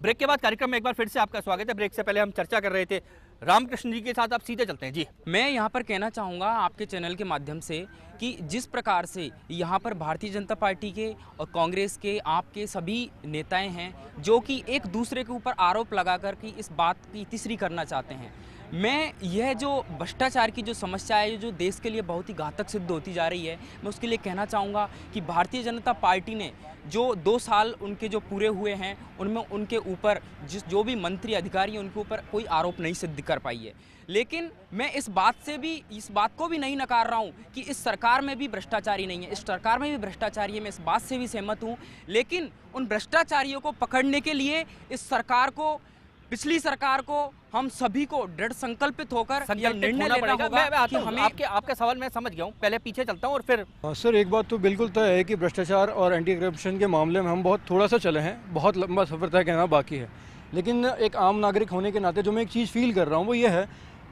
Break के बाद कार्यक्रम में एक बार फिर से आपका स्वागत है। ब्रेक से पहले हम चर्चा कर रहे थे रामकृष्ण जी के साथ, आप सीधे चलते हैं जी। मैं यहाँ पर कहना चाहूँगा आपके चैनल के माध्यम से कि जिस प्रकार से यहाँ पर भारतीय जनता पार्टी के और कांग्रेस के, आपके सभी नेताएं हैं जो कि एक दूसरे के ऊपर आरोप लगाकर कि इस बात की तीसरी करना चाहते हैं। मैं यह जो भ्रष्टाचार की जो समस्या है, जो देश के लिए बहुत ही घातक सिद्ध होती जा रही है, मैं उसके लिए कहना चाहूँगा कि भारतीय जनता पार्टी ने जो 2 साल उनके जो पूरे हुए हैं उनमें उनके ऊपर जो भी मंत्री अधिकारी हैं उनके ऊपर कोई आरोप नहीं सिद्ध कर पाई है। लेकिन मैं इस बात को भी नहीं नकार रहा हूँ कि इस सरकार में भी भ्रष्टाचारी नहीं है, इस सरकार में भी भ्रष्टाचारी है, मैं इस बात से भी सहमत हूँ। लेकिन उन भ्रष्टाचारियों को पकड़ने के लिए इस सरकार को, पिछली सरकार को, हम सभी को दृढ़ संकल्पित होकर यह निर्णय लेना होगा कि हमें। आपका सवाल मैं समझ गया हूँ, पहले पीछे चलता हूँ और फिर। सर, एक बात तो बिल्कुल तय है कि भ्रष्टाचार और एंटी करप्शन के मामले में हम बहुत थोड़ा सा चले हैं, बहुत लंबा सफर तय करना बाकी है। लेकिन एक आम नागरिक होने के नाते जो मैं एक चीज़ फील कर रहा हूँ वो ये है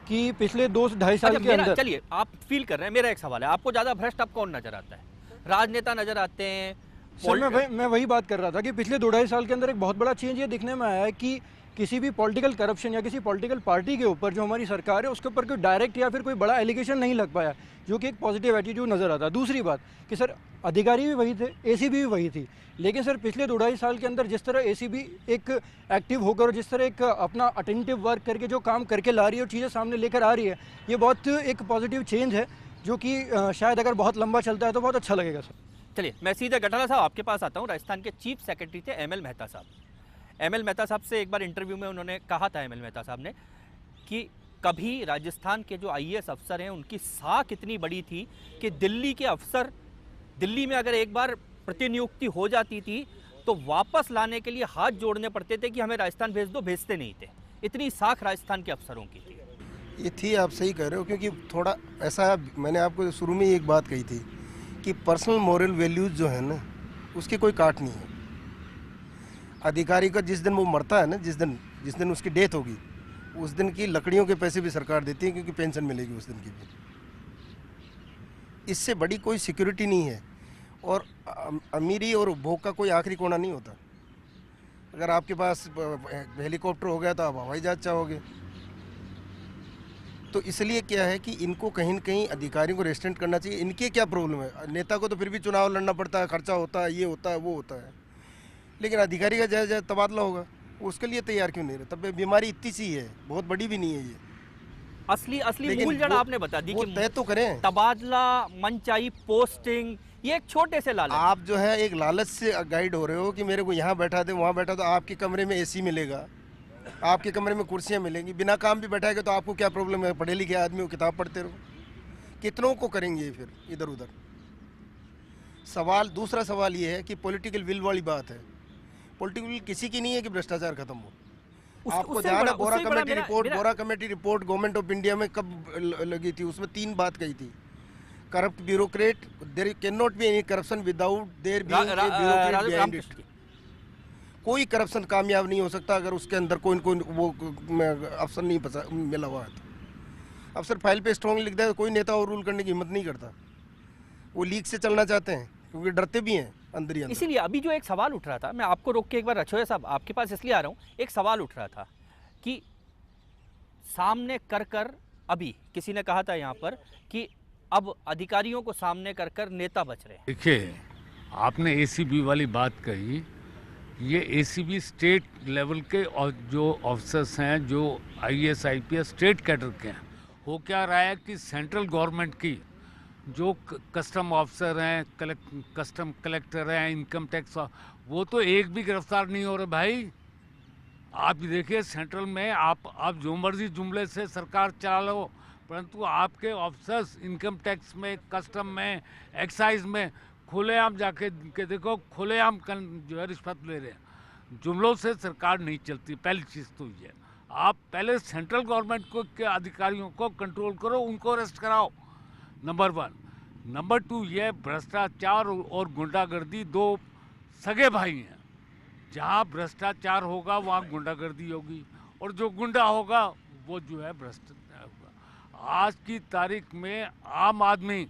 कि पिछले 2 से ढाई साल के अंदर। चलिए, आप फील कर रहे हैं, मेरा एक सवाल है, आपको ज़्यादा भ्रष्ट अब कौन नजर आता है? राजनेता नजर आते हैं? सर, मैं वही बात कर रहा था कि पिछले 2-2.5 साल के अंदर एक बहुत बड़ा चेंज ये दिखने में आया है कि किसी भी पॉलिटिकल करप्शन या किसी पॉलिटिकल पार्टी के ऊपर जो हमारी सरकार है उसके ऊपर कोई डायरेक्ट या फिर कोई बड़ा एलिगेशन नहीं लग पाया, जो कि एक पॉजिटिव एटीट्यूड नज़र आता है। दूसरी बात कि सर, अधिकारी भी वही थे, एसीबी भी वही थी, लेकिन सर पिछले 2-2.5 साल के अंदर जिस तरह एसीबी एक एक्टिव होकर और जिस तरह एक अपना अटेंटिव वर्क करके जो काम करके ला रही है और चीज़ें सामने लेकर आ रही है, ये बहुत एक पॉजिटिव चेंज है जो कि शायद अगर बहुत लंबा चलता है तो बहुत अच्छा लगेगा सर। चलिए, मैं सीधे गठाला साहब आपके पास आता हूँ। राजस्थान के चीफ सेक्रेटरी थे एमएल मेहता साहब। एमएल मेहता साहब से एक बार इंटरव्यू में उन्होंने कहा था, एमएल मेहता साहब ने, कि कभी राजस्थान के जो आईएएस अफसर हैं उनकी साख इतनी बड़ी थी कि दिल्ली के अफसर, दिल्ली में अगर एक बार प्रतिनियुक्ति हो जाती थी तो वापस लाने के लिए हाथ जोड़ने पड़ते थे कि हमें राजस्थान भेज दो, भेजते नहीं थे। इतनी साख राजस्थान के अफसरों की थी। ये थी, आप सही कह रहे हो, क्योंकि थोड़ा ऐसा है, मैंने आपको शुरू में एक बात कही थी कि पर्सनल मॉरल वैल्यूज़ जो है ना, उसकी कोई काट नहीं है। अधिकारी का जिस दिन वो मरता है ना, जिस दिन उसकी डेथ होगी, उस दिन की लकड़ियों के पैसे भी सरकार देती है, क्योंकि पेंशन मिलेगी उस दिन की भी। इससे बड़ी कोई सिक्योरिटी नहीं है। और अमीरी और उपभोग का कोई आखिरी कोना नहीं होता। अगर आपके पास हेलीकॉप्टर हो गया तो आप हवाई जहाज चाहोगे। तो इसलिए क्या है कि इनको कहीं न कहीं अधिकारियों को रेस्ट्रेंट करना चाहिए। इनके क्या प्रॉब्लम है? नेता को तो फिर भी चुनाव लड़ना पड़ता है, खर्चा होता है, ये होता है, वो होता है, लेकिन अधिकारी का जायज़ तबादला होगा, उसके लिए तैयार क्यों नहीं रहे? तब बीमारी इतनी सी है, बहुत बड़ी भी नहीं है ये। असली मूल जड़ आपने बता दी कि तय तो करें। तबादला, मनचाही पोस्टिंग, ये एक छोटे से लालच। आप जो है एक लालच से गाइड हो रहे हो कि मेरे को यहाँ बैठा दे, वहाँ बैठा दो। आपके कमरे में एसी मिलेगा, आपके कमरे में कुर्सियाँ मिलेंगी, बिना काम भी बैठाएगा तो आपको क्या प्रॉब्लम है? पढ़े लिखे आदमी हो, किताब पढ़ते रहो। कितनों को करेंगे फिर इधर उधर? दूसरा सवाल ये है कि पॉलिटिकल विल वाली बात है। पॉलिटिकल विल किसी की नहीं है कि भ्रष्टाचार खत्म हो। आपको ध्यान है Vohra committee report government of India में कब लगी थी? उसमें 3 बात कही थी। Corrupt bureaucrat, there can not be any corruption without there being a bureaucrat behind it. कोई करप्शन कामयाब नहीं हो सकता अगर उसके अंदर कोई वो अफसर नहीं मिला हुआ है। तो अफसर फाइल पे स्ट्रॉन्ग लिख दे, कोई नेता और रूल करने की हिम्मत नहीं करता। वो लीक से चलना चाहते हैं क्योंकि डरते भी हैं अंदर ही अंदर। इसीलिए अभी जो एक सवाल उठ रहा था, मैं आपको रोक के एक बार रछोया साहब आपके पास इसलिए आ रहा हूँ, एक सवाल उठ रहा था कि सामने कर अभी किसी ने कहा था यहाँ पर कि अब अधिकारियों को सामने कर नेता बच रहे हैं। देखिए, आपने एसीबी वाली बात कही, ये एसीबी स्टेट लेवल के और जो ऑफिसर्स हैं, जो आईएएस आईपीएस स्टेट कैडर के हैं। हो क्या रहा है कि सेंट्रल गवर्नमेंट की जो कस्टम ऑफिसर हैं, कस्टम कलेक्टर हैं, इनकम टैक्स, वो तो एक भी गिरफ्तार नहीं हो रहे भाई। आप देखिए, सेंट्रल में आप जो मर्जी जुमले से सरकार चला लो, परंतु आपके ऑफिसर्स इनकम टैक्स में, कस्टम में, एक्साइज में खुलेआम जाके के देखो, खुलेआम जो है रिश्वत ले रहे हैं। जुमलों से सरकार नहीं चलती। पहली चीज़ तो ये, आप पहले सेंट्रल गवर्नमेंट को के अधिकारियों को कंट्रोल करो, उनको अरेस्ट कराओ, नंबर 1। नंबर 2, ये भ्रष्टाचार और गुंडागर्दी 2 सगे भाई हैं। जहाँ भ्रष्टाचार होगा वहाँ गुंडागर्दी होगी, और जो गुंडा होगा वो जो है भ्रष्टाचार होगा। आज की तारीख में आम आदमी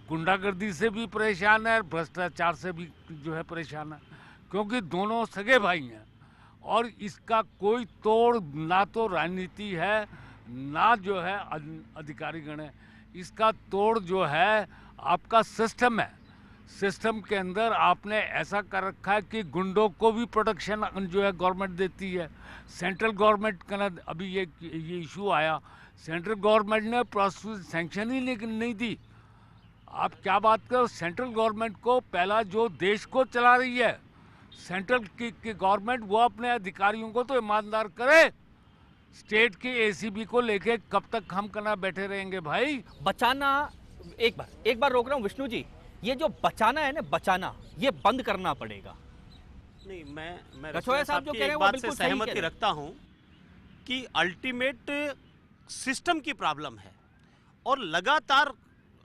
गुंडागर्दी से भी परेशान है, भ्रष्टाचार से भी जो है परेशान है, क्योंकि दोनों सगे भाई हैं। और इसका कोई तोड़ ना तो राजनीति है ना जो है अधिकारीगण है, इसका तोड़ जो है आपका सिस्टम है। सिस्टम के अंदर आपने ऐसा कर रखा है कि गुंडों को भी प्रोटेक्शन जो है गवर्नमेंट देती है। सेंट्रल गवर्नमेंट का अभी ये इशू आया, सेंट्रल गवर्नमेंट ने प्रोसिक्यूशन सैंक्शन ही नहीं दी। आप क्या बात करो, सेंट्रल गवर्नमेंट को पहला जो देश को चला रही है सेंट्रल की गवर्नमेंट, वो अपने अधिकारियों को तो ईमानदार करे। स्टेट के एसीबी को लेके कब तक हम करना बैठे रहेंगे भाई? बचाना, एक बार रोक रहा हूँ विष्णु जी, ये जो बचाना है ना, बचाना ये बंद करना पड़ेगा। नहीं, मैं रसोया साहब जो कह रहे हैं एक वो बात बिल्कुल से सही कह सहमति रहे हैं। रखता हूं कि अल्टीमेट सिस्टम की प्रॉब्लम है। और लगातार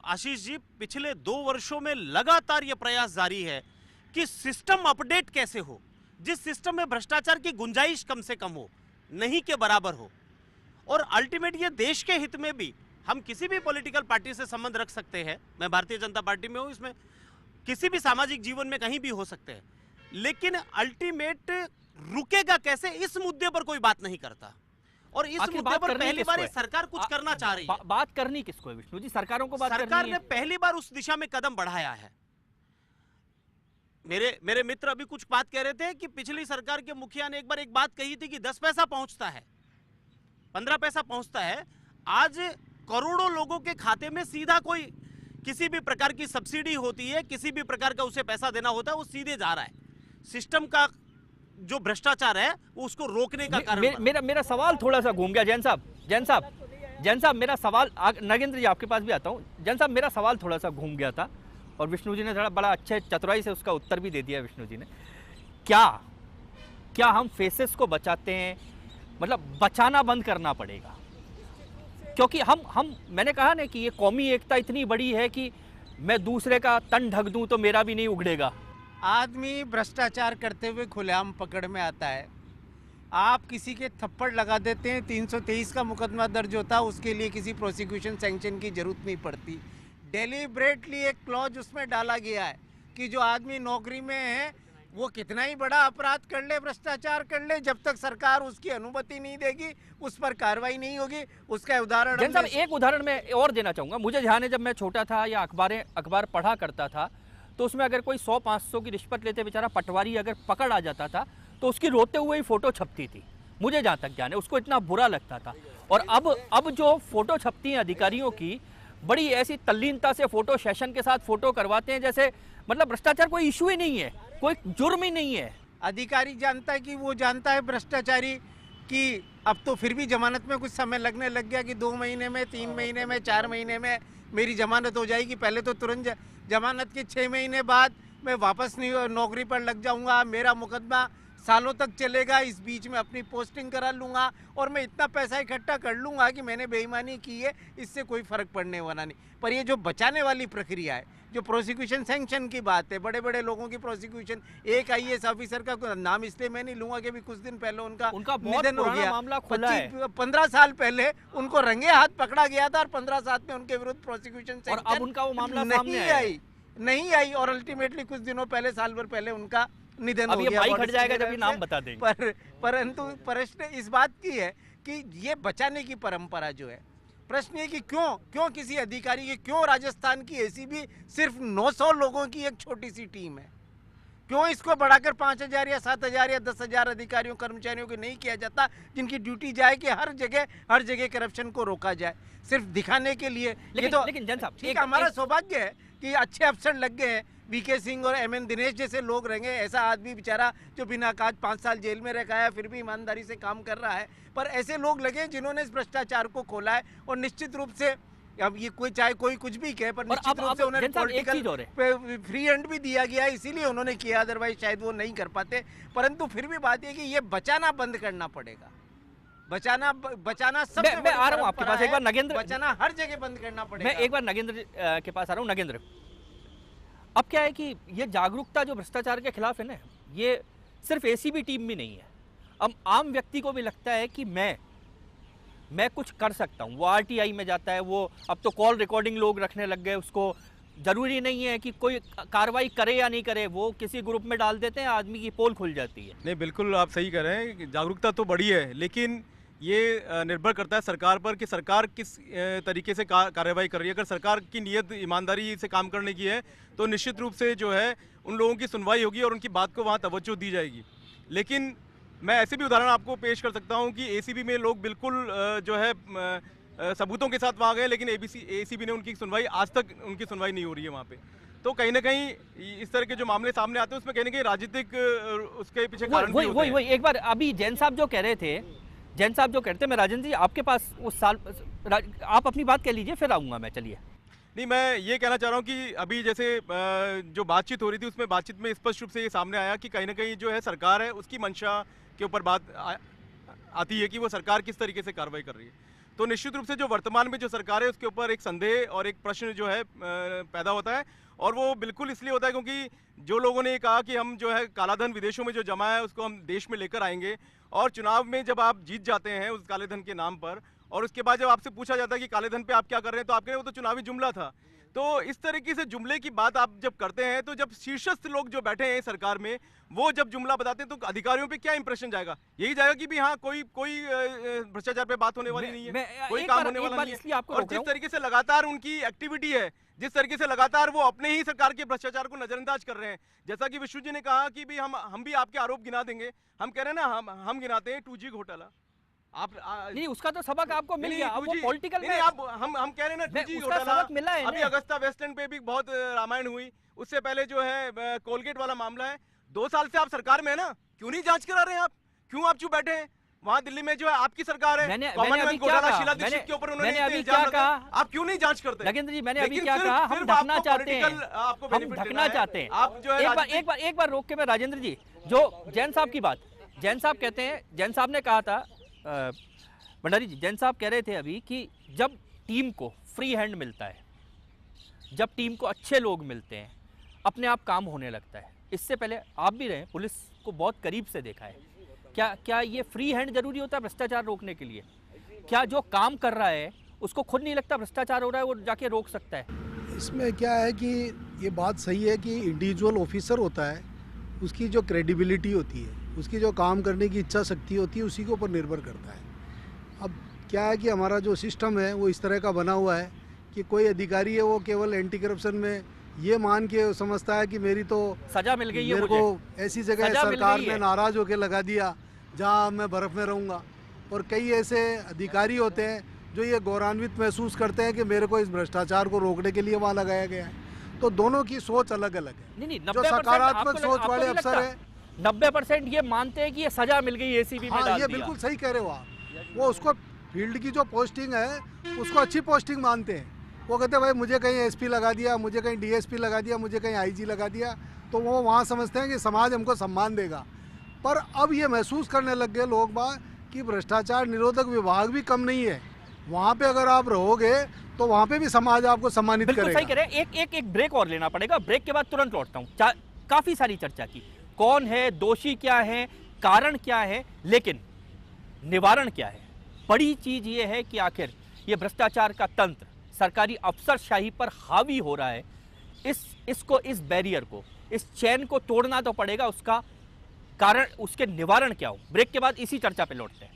आशीष जी पिछले 2 वर्षों में लगातार ये प्रयास जारी है कि सिस्टम अपडेट कैसे हो, जिस सिस्टम में भ्रष्टाचार की गुंजाइश कम से कम हो, नहीं के बराबर हो। और अल्टीमेट ये देश के हित में भी, हम किसी भी पॉलिटिकल पार्टी से संबंध रख सकते हैं, मैं भारतीय जनता पार्टी में हूं, इसमें किसी भी सामाजिक जीवन में कहीं भी हो सकते हैं, लेकिन अल्टीमेट रुकेगा कैसे, इस मुद्दे पर कोई बात नहीं करता। और इस आखिर मुद्दे बात पर करनी पहली किसको बार है? ये सरकार कुछ करना चाह रही है। बात करनी किसको है विष्णु जी? सरकारों को बात सरकार करनी ने है। पहली बार उस दिशा में कदम बढ़ाया है। मेरे मित्र अभी कुछ बात कह रहे थे कि पिछली सरकार के मुखिया ने एक बार एक बात कही थी कि 10 पैसा पहुंचता है, 15 पैसा पहुंचता है। आज करोड़ों लोगों के खाते में सीधा कोई किसी भी प्रकार की सब्सिडी होती है, किसी भी प्रकार का उसे पैसा देना होता है, वो सीधे जा रहा है। सिस्टम का जो भ्रष्टाचार है वो उसको रोकने का कारण बना। मेरा सवाल थोड़ा सा घूम गया। जैन साहब मेरा सवाल, नगेंद्र जी आपके पास भी आता हूँ। जैन साहब मेरा सवाल थोड़ा सा घूम गया था और विष्णु जी ने थोड़ा बड़ा अच्छे चतुराई से उसका उत्तर भी दे दिया। विष्णु जी ने क्या हम फेसेस को बचाते हैं, मतलब बचाना बंद करना पड़ेगा? क्योंकि हम मैंने कहा ना कि ये कौमी एकता इतनी बड़ी है कि मैं दूसरे का तन ढक दूं तो मेरा भी नहीं उगड़ेगा। आदमी भ्रष्टाचार करते हुए खुलेआम पकड़ में आता है। आप किसी के थप्पड़ लगा देते हैं, 323 का मुकदमा दर्ज होता है, उसके लिए किसी प्रोसिक्यूशन सैंक्शन की जरूरत नहीं पड़ती। डेलिब्रेटली एक क्लॉज उसमें डाला गया है कि जो आदमी नौकरी में है वो कितना ही बड़ा अपराध कर ले, भ्रष्टाचार कर ले, जब तक सरकार उसकी अनुमति नहीं देगी उस पर कार्रवाई नहीं होगी। उसका उदाहरण जैन साहब एक उदाहरण मैं और देना चाहूँगा। मुझे ध्यान है जब मैं छोटा था या अखबार पढ़ा करता था तो उसमें अगर कोई 100-500 की रिश्वत लेते बेचारा पटवारी अगर पकड़ आ जाता था तो उसकी रोते हुए ही फोटो छपती थी, मुझे जहाँ तक ज्ञान है, उसको इतना बुरा लगता था। और अब जो फोटो छपती हैं अधिकारियों की, बड़ी ऐसी तल्लीनता से फोटो सेशन के साथ फोटो करवाते हैं जैसे मतलब भ्रष्टाचार कोई इशू ही नहीं है, कोई जुर्म ही नहीं है। अधिकारी जानता है कि वो जानता है भ्रष्टाचारी कि अब तो फिर भी जमानत में कुछ समय लगने लग गया कि 2 महीने में, 3 महीने में, 4 महीने में मेरी जमानत हो जाएगी। पहले तो तुरंत जमानत के 6 महीने बाद मैं वापस नहीं नौकरी पर लग जाऊंगा, मेरा मुकदमा सालों तक चलेगा, इस बीच में अपनी पोस्टिंग करा लूँगा और मैं इतना पैसा इकट्ठा कर लूँगा कि मैंने बेईमानी की है, इससे कोई फ़र्क पड़ने वाला नहीं। पर ये जो बचाने वाली प्रक्रिया है, जो प्रोसिक्यूशन सैंक्शन की बात है, बड़े बड़े लोगों की प्रोसिक्यूशन, एक IAS ऑफिसर का नाम इसलिए मैं नहीं लूँगा कि अभी कुछ दिन पहले उनका बहुत निधन हो पुराना गया। मामला खुला है। 15 साल पहले उनको रंगे हाथ पकड़ा गया था और 15 साल में उनके विरुद्ध प्रोसिक्यूशन और अब उनका वो मामला सामने नहीं आई और अल्टीमेटली कुछ दिनों पहले, साल भर पहले उनका निधन हो गया। बाइक हट जाएगा जब ये नाम बता देंगे। परंतु प्रश्न इस बात की है कि ये बचाने की परंपरा जो है, प्रश्न ये कि क्यों किसी अधिकारी की, क्यों राजस्थान की ACB सिर्फ 900 लोगों की एक छोटी सी टीम है, क्यों इसको बढ़ाकर 5000 या 7000 या 10,000 अधिकारियों कर्मचारियों को नहीं किया जाता, जिनकी ड्यूटी जाए कि हर जगह करप्शन को रोका जाए, सिर्फ दिखाने के लिए। लेकिन जैन साहब ठीक, हमारा सौभाग्य है कि अच्छे अफसर लग गए हैं, VK सिंह और MN दिनेश जैसे लोग रहेंगे। ऐसा आदमी बेचारा जो बिना काज 5 साल जेल में रखा है फिर भी ईमानदारी से काम कर रहा है, पर ऐसे लोग लगे जिन्होंने इस भ्रष्टाचार को खोला है। और निश्चित रूप से अब ये चाहे कोई कुछ भी कहे, पर निश्चित रूप से उन्हें पॉलिटिकल फ्री हैंड भी दिया गया है, इसीलिए उन्होंने किया, अदरवाइज शायद वो नहीं कर पाते। परंतु फिर भी बात यह कि ये बचाना बंद करना पड़ेगा। बचाना सबसे मैं आ रहा हूँ आपके पास एक बार नगेंद्र, बचाना हर जगह बंद करना पड़ेगा। मैं एक बार नगेंद्र के पास आ रहा हूँ। नगेंद्र, अब क्या है कि ये जागरूकता जो भ्रष्टाचार के खिलाफ है ना, ये सिर्फ ACB टीम में नहीं है। अब आम व्यक्ति को भी लगता है कि मैं कुछ कर सकता हूँ। वो RTI में जाता है, वो अब तो कॉल रिकॉर्डिंग लोग रखने लग गए उसको, जरूरी नहीं है कि कोई कार्रवाई करे या नहीं करे, वो किसी ग्रुप में डाल देते हैं, आदमी की पोल खुल जाती है। नहीं, बिल्कुल आप सही कह रहे हैं, जागरूकता तो बड़ी है, लेकिन ये निर्भर करता है सरकार पर कि सरकार किस तरीके से कार्रवाई कर रही है। अगर सरकार की नीयत ईमानदारी से काम करने की है तो निश्चित रूप से जो है उन लोगों की सुनवाई होगी और उनकी बात को वहाँ तवज्जो दी जाएगी। लेकिन मैं ऐसे भी उदाहरण आपको पेश कर सकता हूँ कि एसीबी में लोग बिल्कुल जो है सबूतों के साथ वहाँ गए, लेकिन एसीबी ने उनकी सुनवाई, आज तक उनकी सुनवाई नहीं हो रही है वहाँ पे। तो कहीं ना कहीं इस तरह के जो मामले सामने आते हैं उसमें कहीं ना कहीं राजनीतिक उसके पीछे कारण भी होते हैं। वही एक बार अभी जैन साहब जो कह रहे थे, मैं राजेंद्र जी आपके पास उस साल आप अपनी बात कह लीजिए, फिर आऊँगा मैं। चलिए। नहीं, मैं ये कहना चाह रहा हूँ कि अभी जैसे जो बातचीत हो रही थी उसमें बातचीत में स्पष्ट रूप से ये सामने आया कि कहीं ना कहीं जो है सरकार है उसकी मंशा के ऊपर बात आती है कि वो सरकार किस तरीके से कार्रवाई कर रही है। तो निश्चित रूप से जो वर्तमान में जो सरकार है उसके ऊपर एक संदेह और एक प्रश्न जो है पैदा होता है, और वो बिल्कुल इसलिए होता है क्योंकि जो लोगों ने कहा कि हम जो है कालाधन विदेशों में जो जमा है उसको हम देश में लेकर आएंगे, और चुनाव में जब आप जीत जाते हैं उस काले धन के नाम पर, और उसके बाद जब आपसे पूछा जाता है कि काले धन पे आप क्या कर रहे हैं, तो आप कह रहे हैं वो तो चुनावी जुमला था। तो इस तरीके से जुमले की बात आप जब करते हैं, तो जब शीर्षस्थ लोग जो बैठे हैं सरकार में वो जब जुमला बताते हैं तो अधिकारियों पे क्या इंप्रेशन जाएगा? यही जाएगा कि भी हाँ कोई भ्रष्टाचार पे बात होने वाली नहीं है, कोई काम होने वाला नहीं है। और जिस तरीके से लगातार उनकी एक्टिविटी है, जिस तरीके से लगातार वो अपने ही सरकार के भ्रष्टाचार को नजरअंदाज कर रहे हैं, जैसा कि विष्णु जी ने कहा कि भी हम भी आपके आरोप गिना देंगे, हम कह रहे हैं ना, हम गिनाते हैं 2G घोटाला। आप नहीं, उसका तो सबक आपको मिल गया, वो पॉलिटिकल में आप हम कह रहे हैं ना 2G घोटाला, अभी अगस्ता वेस्टलैंड पे भी बहुत रामायण हुई, उससे पहले जो है कोलगेट वाला मामला है। 2 साल से आप सरकार में है ना, क्यों नहीं जांच करा रहे हैं आप? क्यों आप चुप बैठे हैं? वहाँ दिल्ली में जो है आपकी सरकार है, कॉमनवेल्थ घोटाला शीला दीक्षित के ऊपर उन्होंने अभी क्या कहा, आप क्यों नहीं जांच करते? नगेंद्र जी, मैंने अभी क्या कहा, हम ढकना चाहते हैं, हम ढकना चाहते हैं। आप जो है एक बार रोक के मैं राजेंद्र जी, जो जैन साहब की बात, जैन साहब कहते हैं, जैन साहब ने कहा था, भंडारी जी, जैन साहब कह रहे थे अभी कि जब टीम को फ्री हैंड मिलता है, जब टीम को अच्छे लोग मिलते हैं, अपने आप काम होने लगता है। इससे पहले आप भी रहे, पुलिस को बहुत करीब से देखा है। क्या ये फ्री हैंड जरूरी होता है भ्रष्टाचार रोकने के लिए? क्या जो काम कर रहा है उसको खुद नहीं लगता भ्रष्टाचार हो रहा है, वो जाके रोक सकता है? इसमें क्या है कि ये बात सही है कि इंडिविजुअल ऑफिसर होता है, उसकी जो क्रेडिबिलिटी होती है, उसकी जो काम करने की इच्छा शक्ति होती है, उसी के ऊपर निर्भर करता है। अब क्या है कि हमारा जो सिस्टम है वो इस तरह का बना हुआ है कि कोई अधिकारी है वो केवल एंटी करप्शन में ये मान के समझता है कि मेरी तो सजा मिल गई है, मेरे को ऐसी जगह सरकार ने नाराज होकर लगा दिया जहां मैं बर्फ में रहूंगा। और कई ऐसे अधिकारी होते हैं जो ये गौरवान्वित महसूस करते हैं कि मेरे को इस भ्रष्टाचार को रोकने के लिए वहाँ लगाया गया है। तो दोनों की सोच अलग अलग है। नहीं, जो सकारात्मक सोच वाले अफसर है 90% ये मानते हैं कि ये सजा मिल गई एसीबी में, हाँ, ये बिल्कुल सही कह रहे हो आप। वो उसको फील्ड की जो पोस्टिंग है उसको अच्छी पोस्टिंग मानते हैं। वो कहते हैं भाई मुझे कहीं एसपी लगा दिया, मुझे कहीं डीएसपी लगा दिया, मुझे कहीं आईजी लगा दिया, तो वो वहाँ समझते हैं कि समाज हमको सम्मान देगा। पर अब ये महसूस करने लग गए लोग बाग कि भ्रष्टाचार निरोधक विभाग भी कम नहीं है। वहाँ पे अगर आप रहोगे तो वहाँ पे भी समाज आपको सम्मानित करेगा। बिल्कुल सही कह रहे हैं। एक ब्रेक और लेना पड़ेगा, ब्रेक के बाद तुरंत लौटता हूँ। काफी सारी चर्चा की, कौन है दोषी, क्या है कारण, क्या है, लेकिन निवारण क्या है। बड़ी चीज ये है कि आखिर ये भ्रष्टाचार का तंत्र सरकारी अफसरशाही पर हावी हो रहा है। इस बैरियर को, इस चैन को तोड़ना तो पड़ेगा। उसका कारण, उसके निवारण क्या हो, ब्रेक के बाद इसी चर्चा पे लौटते हैं।